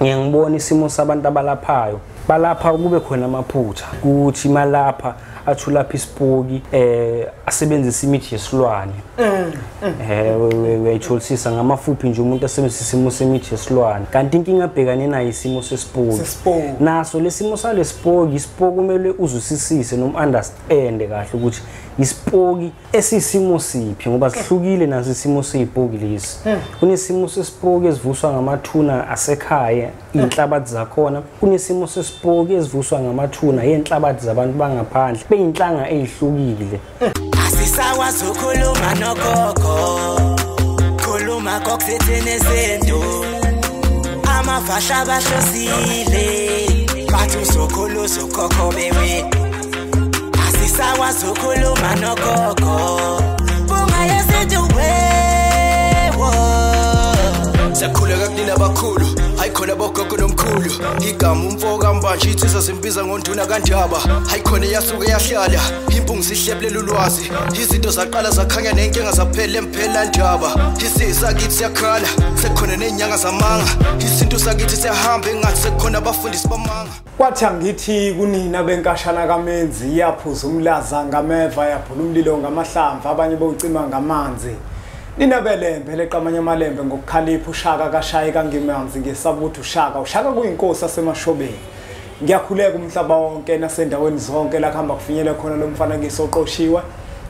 ngiyangibona isimo sabantu abalaphayo balapha kube khona amaphutha ukuthi malapha athulapha isipoki asebenzisa imithi yesilwane uyayitholisisa ngamafuphi nje umuntu asebenzisa isimo semithi yesilwane kanti inkinga abhekane nayo isimo sesipoki naso lesimo salesipoki isipoki kumele uzwisisise noma understand kahle ukuthi isipoki esisimo siphi ngoba sihlukile naso isimo sezipoki lesi kunesimo sesipoki esivuswa ngamathuna asekhaya inhlabathi zakhona kunesimo sesipoki esivuswa ngamathuna yenhlabathi zabantu bangaphandle beyinhlanga ezihlukile asisakwazi ukukhuluma nogogo khuluma kokuthethene nezinto amafasha abahlosile bathi usokhuluza ugogo bewe asisakwazi ukukhuluma nogogo bungayesinto wewo sakhuleka kunina abakhulu hayikhona bogogo nomkhulu igama umfoka mbanje ithi sasimbiza ngonduna kanjaba hayikhona yasuke yahlala impungu sihlephlela ulwazi izinto zaqala zakhanya nenkinga zaphela emphela njaba isisa kithi siyakhala sekhona nenyanga zamanga izinto sakithi siyahamba engathi sekhona abafundisi bamanga kwathi angithi kunina benkashana kamenzi yaphuza umlaza ngameva yaphula umlilo ngamahlamvu abanye bowucima ngamanzi nina belembe leqamanye amalembe ngokukhalipha ushaka kashayi kangimanzi ngesabuthi ushaka kuyinkosi asemashobeni ngiyakhuleka umhlaba wonke nasendaweni zonke la khamba kufinyele khona lo mfanekiso oqoshiwe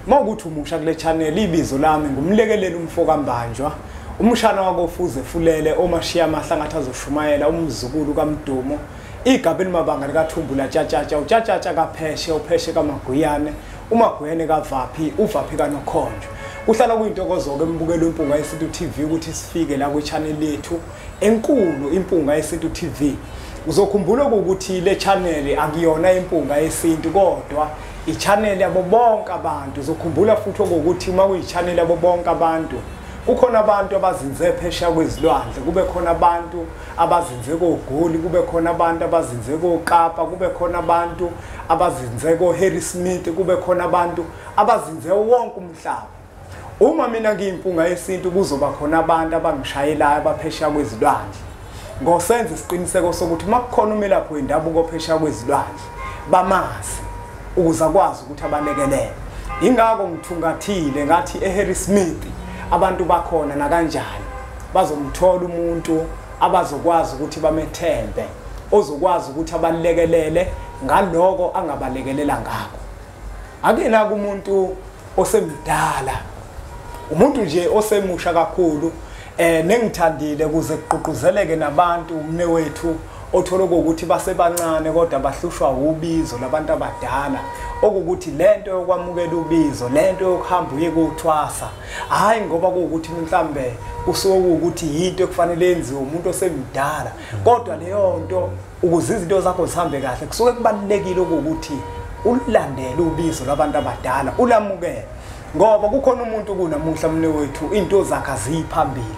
mawukuthi umusha kule channel ibizo lami ngumlekeleli umfoka mbanjwa umshana wakofuze fulele omashiya amahlangatha azoshumayela umzukulu kaMdumo igabeni mabanga likaThumbula tshatatsha utshatatsha kapheshe upheshe kaMaguyane uMaguyane kavaphi uvaphi kaNokhonjo uhlala kuyintokozo ke mbukelo impunga yesintu TV ukuthi sifike la kwi-channel yethu enkulu impunga yesintu TV uzokhumbula ukuthi le channel akuyona impunga yesintu kodwa i-channel yabo bonke abantu uzokhumbula futhi ukuthi uma kuyi-channel yabo bonke abantu kukhona abantu abazinze phesha kwezilwandle kube khona abantu abazinze koGoli kube khona abantu abazinze koKapa kube khona abantu abazinze koHarry Smith kube khona abantu abazinze wonke umhlaba uma mina ngiyimpunga yesintu kuzoba khona abantu abangishayelayo abaphesha kwezilwandle ngosenze isiqiniseko sokuthi makukhona umelaphi wendabuko ophesha kwezilwandle bamazi ukuze akwazi ukuthi abalekelele ingakho ngithungathile ngathi eHarry Smith abantu bakhona na kanjani bazomthola umuntu abazokwazi ukuthi bamethembe ozokwazi ukuthi abalekelele ngaloko angabalekelela ngakho akena kumuntu osemdala umuntu nje osemusha kakhulu nengithandile kuze kuqhuquzeleke nabantu umne wethu othola ukuthi basebancane kodwa bahlushwa ubizo labantu abadala okuthi lento yokwamukela ubizo lento yokuhamba uye kuthwasa hayi ngoba ukuthi mhlambe kusuke ukuthi yinto ekufanele yenziwe umuntu osemdala kodwa leyo nto ukuze izinto zakho zihambe kahle kusuke kubalekile ukuthi ulandele ubizo labantu abadala ulamukele ngoba kukhona umuntu kunamuhla mne wethu into zakhe aziphambili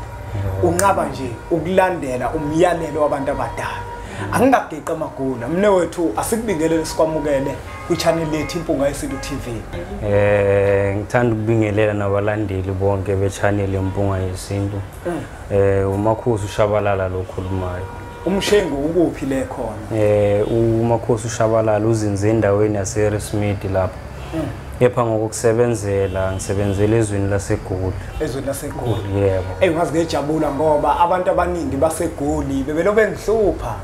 unqaba nje ukulandela umyalelo wabantu abadala angingageqa amagula mne wethu asikubingelele sikwamukele kwi-channel lethu impunga yesintu TV ngithanda ukubingelela nabalandeli bonke be-channel impunga yesintu umakhosi ushabalala lo khulumayo umshengu ukuphi le khona umakhosi ushabalala uzinze endaweni yase-Harry Smith lapho epha ngokusebenzela ngisebenzela ezweni laseGoli yebo ungazi ngejabula ngoba abantu abaningi baseGoli bebelobe ngihlupha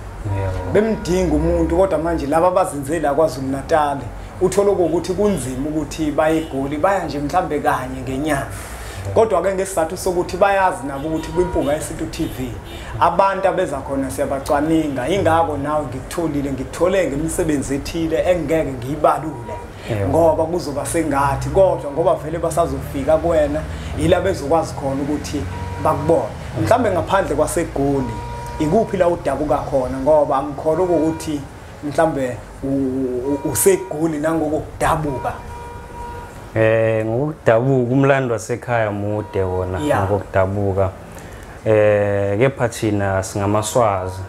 bemdinga umuntu kodwa manje laba abazinzela kwaZulu Natal uthola ukuthi kunzima ukuthi baye eGoli baya nje mhlambe kanye ngenyanga kodwa ke ngesizathu sokuthi bayazi nabo ukuthi kwimpunga yesintu TV abantu abeza khona siyabacwaninga ingakho nawe ngikuthole ngemisebenzi ethile engeke ngiyibalule ngoba kuzoba sengathi kodwa ngoba vele basazofika kuwena yila bezokwazi khona ukuthi bakubone mhlambe ngaphandle kwaseGoli ikuphi la udabuka khona ngoba angikholwa ukuthi mhlambe useGoli nangokudabuka ngokudabuka umlando wasekhaya mude wona ngokudabuka kepha thina singamaswazi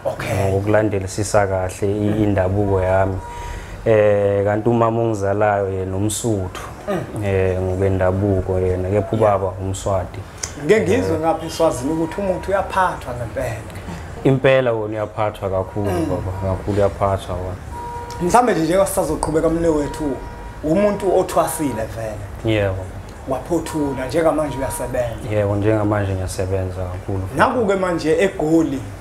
ngokulandela sisa kahle indabuko yami kanti umama ongizalayo yena umsuthu ngokwendabuko yena kepha ubaba umswati ngeke ngizwe ngapha eSwazini ukuthi umuntu uyaphathwa ngempela impela wona uyaphathwa kakhulu baba, kakhulu uyaphathwa wona. Mhlambe nje njengasazoqhubeka mne wethu umuntu othwasile vele. Yebo. Waphothula njengamanje uyasebenza. Yebo, njengamanje ngiyasebenza kakhulu. Naku-ke manje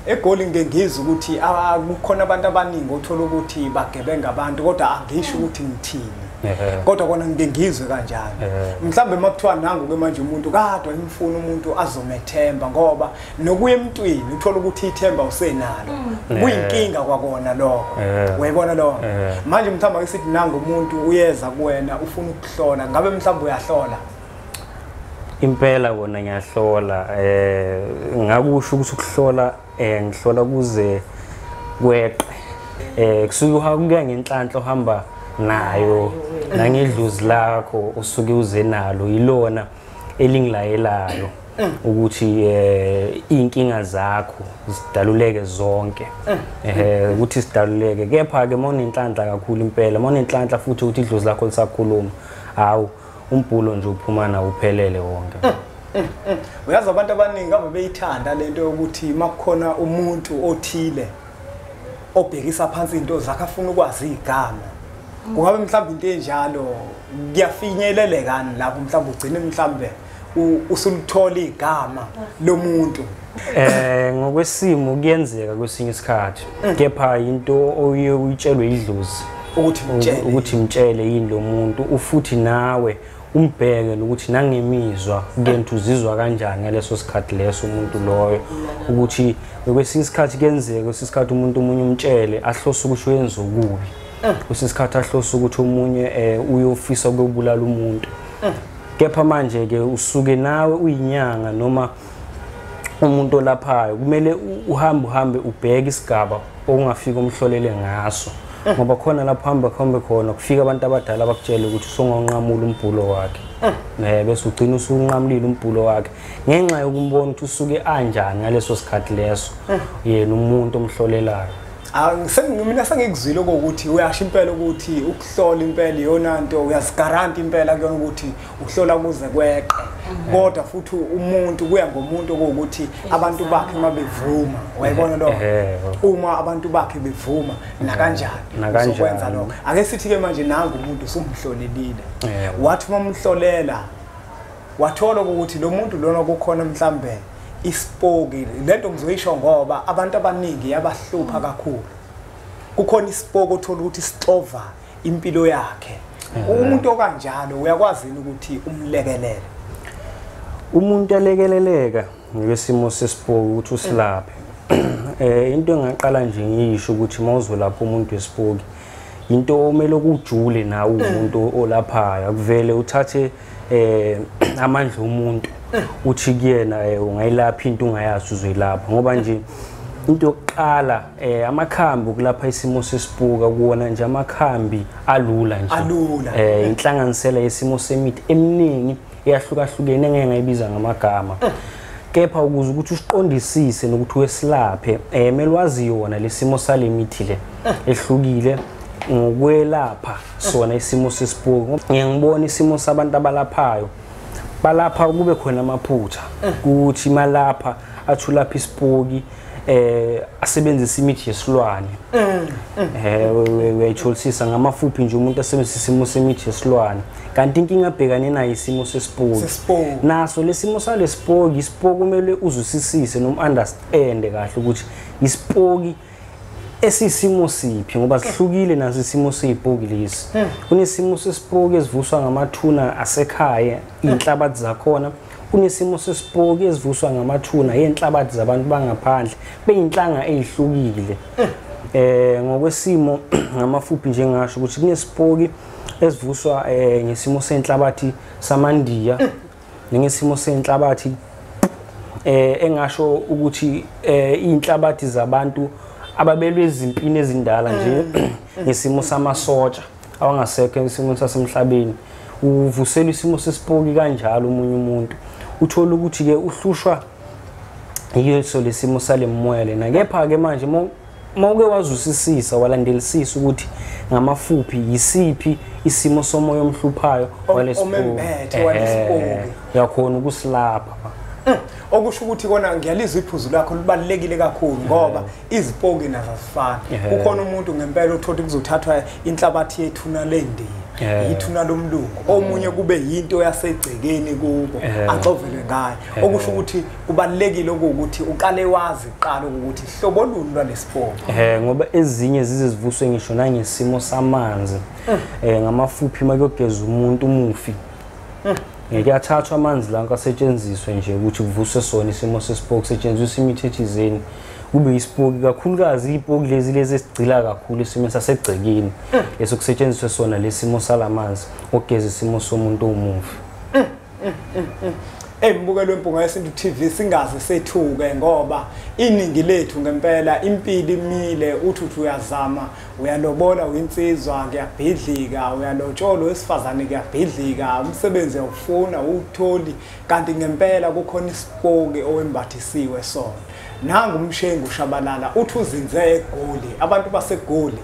egoli ngengizwe ukuthi kukhona abantu abaningi othola ukuthi bagebenga abantu kodwa angisho ukuthi ngithini. Kodwa kona ngengizwe kanjalo. Mhlambe makuthiwa nangu-ke manje umuntu kade wayemfuna umuntu azomethemba ngoba nokuya emntwini uthola ukuthi ithemba usenalo. Kuyinkinga kwakona lokho. Wayibona lokho. Manje mhlawumbe ake sithi nangu umuntu uyeza kuwena ufuna ukuhlola, ngabe mhlawumbe uyahlola? Impela wona ngiyahlola, ngakusho ukuthi ukuhlola ngihlola kuze Kweqe. Kusuke uhakuya ngenhlanhla ohamba nayo nangedluzi lakho usuke uze nalo ilona elingilayelayo ukuthi inkinga zakho zidaluleke zonke. Ukuthi sidaluleke, kepha ke monenhlanhla kakhulu impela, monenhlanhla futhi ukuthi idluzi lakho lisakhuluma, hawu umbhulo nje uphuma nawo uphelele wonke. Uyazi abantu abaningi aba beyithanda lento yokuthi makukhona umuntu othile obhekisa phansi into zakhe afuna ukwazi igama. Kungabe mhlawumbe into enjalo kuyafinyeleleka lapho mhlawumbe ugcine mhlawumbe usuluthola igama lomuntu. Ngokwesimo kuyenzeka kwesinye isikhathi, kepha into oye uyitshelwe idluzi ukuthi mtshele yini lo muntu, ufuthi nawe umbheke ukuthi nangemizwa kuyento uzizwa kanjani ngaleso sikhathi leso umuntu loyo, ukuthi kwesinye isikhathi kuyenzeka kwesinye isikhathi umuntu omunye umtshele ahlose ukuthi uyenza ukubi, kwesinye isikhathi ahlose ukuthi omunye uyofisa ukubulala umuntu. Kepha manje ke usuke nawe uyinyanga noma umuntu olaphayo kumele uhambe ubheke isigaba okungafika umhlolele ngaso, ngoba khona lapho hamba khona kufika abantu abadala bakutshela ukuthi usonganqamula umbhulo wakhe. Bese ugcina usunqamulile umbhulo wakhe ngenxa yokumbona ukuthi usuke anjani ngaleso sikhathi leso yena umuntu omhlolelayo. Mina sengikuzwile ukuthi uyasho impela ukuthi ukuhlola impela iyona nto, uyasigaranta impela kuyona ukuthi uhlola kuze Kweqe. Kodwa futhi umuntu kuya ngomuntu ukuthi abantu bakhe mabevuma, wayibona lokho. Uma abantu bakhe bevuma nakanjani uzokwenza lokho. Ake sithi ke manje nangu umuntu usumhlolelile, wathi mamhlolela wathola ukuthi lo muntu lona kukhona mhlambe isipoki. Lento ngizoyisho ngoba abantu abaningi yabahlupha kakhulu. Kukhona isipoki othola ukuthi sixova impilo yakhe. Umuntu okanjalo uyakwazi ukuthi umlekelele. Umuntu alekeleleka ngesimo sesipoki ukuthi usilaphe. Into engaqala nje ngisho ukuthi mawuzolapha umuntu wesipoki, into omele ukujule nawe umuntu olaphayo, akuvele uthathe amandla omuntu uthi kuyena ungayilapha into ungayazi uzoyilapha, ngoba nje into yokuqala amakhambi okulapha isimo sesipoka kuona nje amakhambi alula nje, inhlanganisela yesimo semithi eminingi eyahlukahlukene engeke ngayibiza ngamagama. Kepha ukuze ukuthi usiqondisise nokuthi wesilaphe emele wazi yona lesimo sale mithi le ehlukile ngokwelapha sona isimo sesipoki. Ngiyangibona isimo sabantu abalaphayo balapha kube khona amaphutha ukuthi malapha athulapha isipoki asebenzisa imithi yesilwane. Uyayitholisisa ngamafuphi nje umuntu asebenzisa isimo semithi yesilwane, kanti inkinga abhekane nayo isimo sesipoki. Naso lesimo sale sipoki, isipoki kumele uzwisisise noma understand kahle ukuthi isipoki esisimo siphi, ngoba sihlukile naso isimo sezipoki lesi. Kunesimo sesipoki esivuswa ngamathuna asekhaya, inhlabathi zakhona. Kunesimo sesipoki esivuswa ngamathuna yenhlabathi zabantu bangaphandle, beyinhlanga ezihlukile. Ngokwesimo ngamafuphi njengasho ukuthi kunesipoki esivuswa ngesimo senhlabathi samandiya, nengesimo senhlabathi engasho ukuthi inhlabathi zabantu ababelwe izimpini ezindala nje ngesimo samasotsha awangasekho ngesimo sasemhlabeni. Uvusela isimo sesipoki kanjalo umunye umuntu uthola ukuthi ke uhlushwa yiso lesimo sale moyale. Nakepha ke manje mawuke wazusisisa walandelisisa ukuthi ngamafuphi yisiphi isimo somoya omhluphayo walesipoki, yakhona ukusilapha. okusho ukuthi kona ngiyalizwa iphuzu lakho libalekile kakhulu ngoba izipoki nazo azifani kukhona umuntu ngempela uthothi kuzothathwa inhlabathi yethuna lendi yithuna lomlungu omunye kube yinto yasegcekeni kubo axovele ngayo okusho ukuthi kubalekile ukuthi uqale wazi iqala ukuthi hlobo luni lwalesipoki ngoba ezinye zize zivuswe ngisho nangesimo samanzi ngamafuphi makuyogeza umuntu umufi ngiyathathwa amanzi la kasetshenziswe nje ukuthi kuvuswe sona isimo sesipoki setshenziswa imithi ethizeni kube isipoki kakhulukazi ipoki lezi esigcila kakhulu isimo sasegcekeni esokusetshenziswa sona lesimo salamanzi ogeza isimo somuntu umufi Mbukelo wempunga yesintu TV singaze sethuke ngoba iningi lethu ngempela impilo imile uthi uyazama uyalobola uyinsizwa ngiyabhidlika uyalotsholo wesifazane ngiyabhidlika umsebenzi awufuna utholi kanti ngempela kukhona isipoki owembathisiwe sona nanga umshengu ushabalala uthi uzinze eGoli abantu baseGoli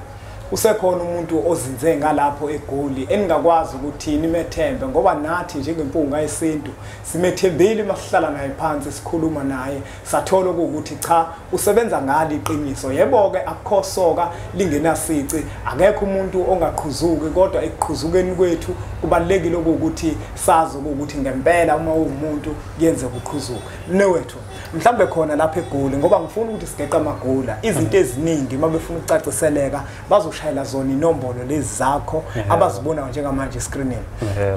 usekhona umuntu ozinze ngalapho eGoli eningakwazi ukuthi nimethembe ngoba nathi njengempunga yesintu simethembile masihlala naye phansi sikhuluma naye sathola ukuthi cha usebenza ngali iqiniso yebo ke akukhosoka lingenasici akekho umuntu ongaqhuzuki kodwa ekuqhuzukeni kwethu kubalekile ukuthi sazi ukuthi ngempela uma umuntu yenze ukuqhuzuka newethu mhlambe khona lapha eGoli ngoba ngifuna ukuthi sigeqa amagula izinto eziningi mabefuna ukucaciseleka bazoshayela zona inombolo lezi zakho abazibona njengamanje escreenini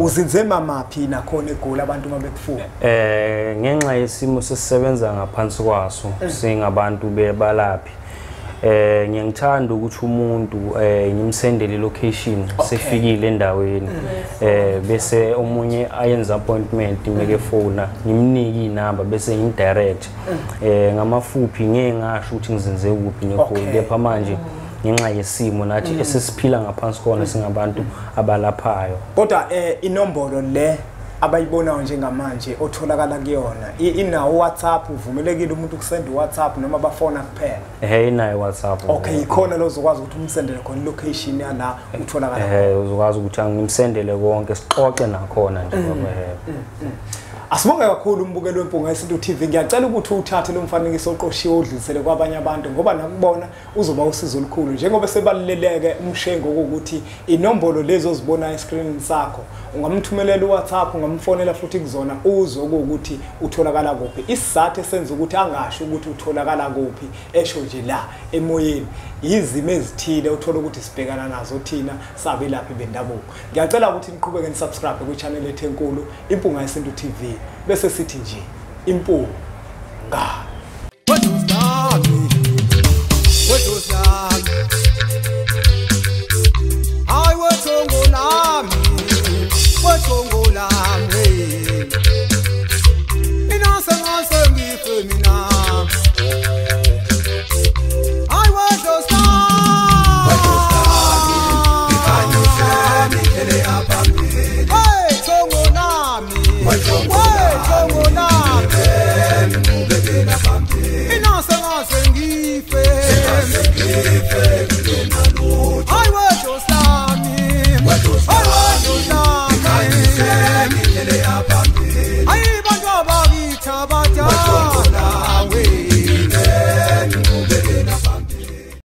uzinze mamaphi nakhona eGoli abantu mabekufuna ngenxa yesimo sesisebenza ngaphansi kwaso singabantu bebalaphi ngiyangithanda ukuthi umuntu ngimsendele location sefikile endaweni bese omunye ayenza appointment meke phone ngimnike inamba bese ngimdirect ngamafuphi ngeke ngasho ukuthi ngizenze kuphi neGoli kepha manje ngenxa yesimo nathi esesiphila ngaphansi kona singabantu abalaphayo kodwa inombolo le abayibonayo njengamanje otholakala kuyona inawo WhatsApp uvumelekile umuntu ukusenda WhatsApp noma bafona kuphela inayo WhatsApp okay ikhona lo uzokwazi ukuthi umsendele khona location yala utholakala uzokwazi ukuthi angimsendele konke sixoxe nakhona nje Asibonge kakhulu umbukelo wempunga yesintu TV ngiyacela ukuthi uthathe lo mfanekiso oqoshiwe udlulisele kwabanye abantu ngoba nakubona uzoba usizo olukhulu njengoba sebaleleke umshengo ukuthi inombolo lezo ozibona escreenini sakho ungamthumelela uWhatsApp ungamfonela futhi kuzona uzwe ukuthi utholakala kuphi isizathu esenza ukuthi angasho ukuthi utholakala kuphi esho nje la emoyeni izimo ezithile uthola ukuthi sibhekana nazo thina sabe laphi bendabuko ngiyacela ukuthi niqhubeke nisubscribe ku channel ethu enkulu impunga yesintu TV bese sithi nje impunga